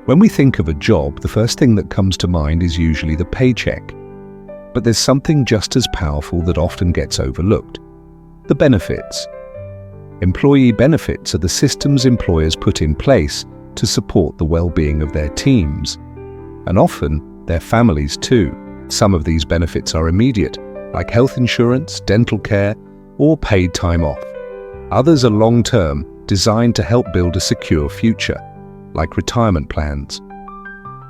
When we think of a job, the first thing that comes to mind is usually the paycheck. But there's something just as powerful that often gets overlooked: the benefits. Employee benefits are the systems employers put in place to support the well-being of their teams, and often their families too. Some of these benefits are immediate, like health insurance, dental care, or paid time off. Others are long-term, designed to help build a secure future, like retirement plans.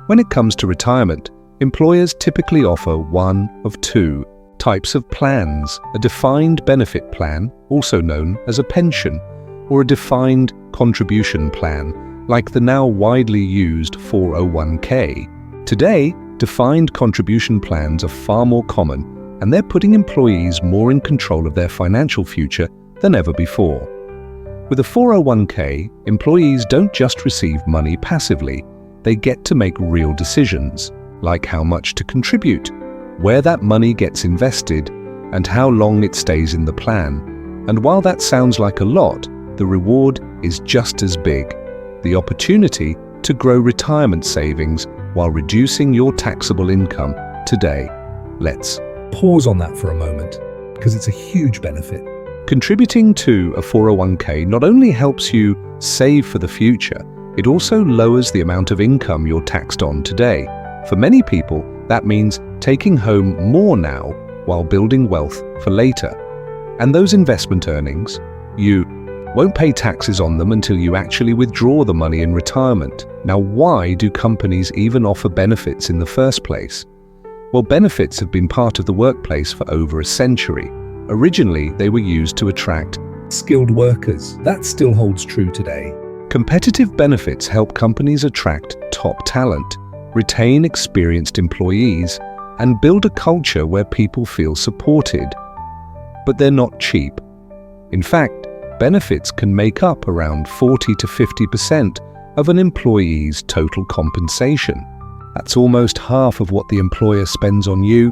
When it comes to retirement, employers typically offer one of two types of plans: a defined benefit plan, also known as a pension, or a defined contribution plan, like the now widely used 401k. Today, defined contribution plans are far more common, and they're putting employees more in control of their financial future than ever before. With a 401k, employees don't just receive money passively, they get to make real decisions, like how much to contribute, where that money gets invested, and how long it stays in the plan. And while that sounds like a lot, the reward is just as big: the opportunity to grow retirement savings while reducing your taxable income today. Let's Pause on that for a moment, because it's a huge benefit. Contributing to a 401k not only helps you save for the future, it also lowers the amount of income you're taxed on today. For many people, that means taking home more now while building wealth for later. And those investment earnings, you won't pay taxes on them until you actually withdraw the money in retirement. Now, why do companies even offer benefits in the first place? Well, benefits have been part of the workplace for over a century. Originally, they were used to attract Skilled workers. That still holds true today. Competitive benefits help companies attract top talent, retain experienced employees, and build a culture where people feel supported. But they're not cheap. In fact, benefits can make up around 40 to 50% of an employee's total compensation. That's almost half of what the employer spends on you,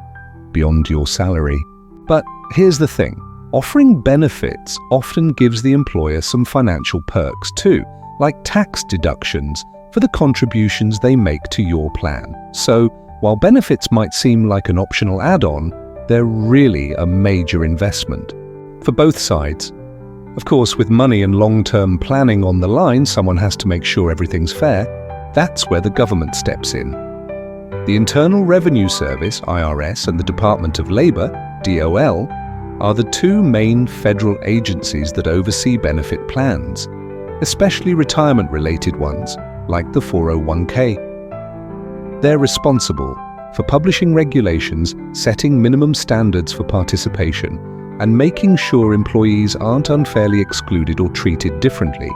beyond your salary. But here's the thing: offering benefits often gives the employer some financial perks too, like tax deductions for the contributions they make to your plan. So, while benefits might seem like an optional add-on, they're really a major investment for both sides. Of course, with money and long-term planning on the line, someone has to make sure everything's fair. That's where the government steps in. The Internal Revenue Service, IRS, and the Department of Labor, DOL, are the two main federal agencies that oversee benefit plans, especially retirement-related ones, like the 401k. They're responsible for publishing regulations, setting minimum standards for participation, and making sure employees aren't unfairly excluded or treated differently.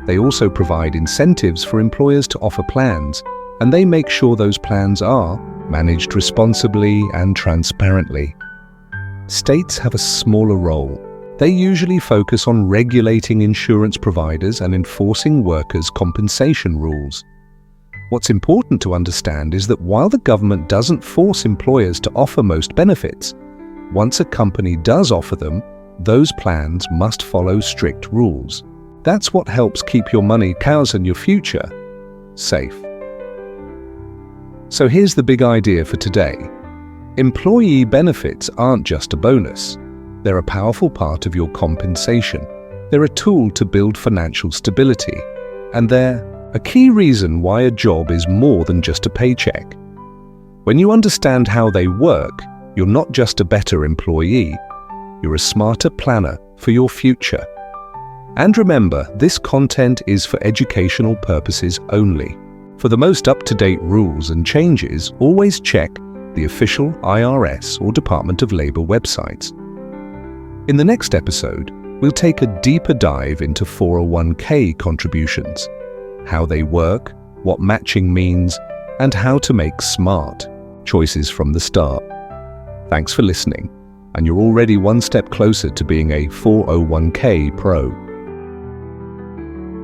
They also provide incentives for employers to offer plans, and they make sure those plans are managed responsibly and transparently. States have a smaller role. They usually focus on regulating insurance providers and enforcing workers' compensation rules. What's important to understand is that while the government doesn't force employers to offer most benefits, once a company does offer them, those plans must follow strict rules. That's what helps keep your money, cows, and your future safe. So here's the big idea for today. Employee benefits aren't just a bonus. They're a powerful part of your compensation. They're a tool to build financial stability, and they're a key reason why a job is more than just a paycheck. When you understand how they work, you're not just a better employee, you're a smarter planner for your future. And remember, this content is for educational purposes only. For the most up-to-date rules and changes, always check the official IRS or Department of Labor websites. In the next episode, we'll take a deeper dive into 401k contributions, how they work, what matching means, and how to make smart choices from the start. Thanks for listening, and you're already one step closer to being a 401k pro.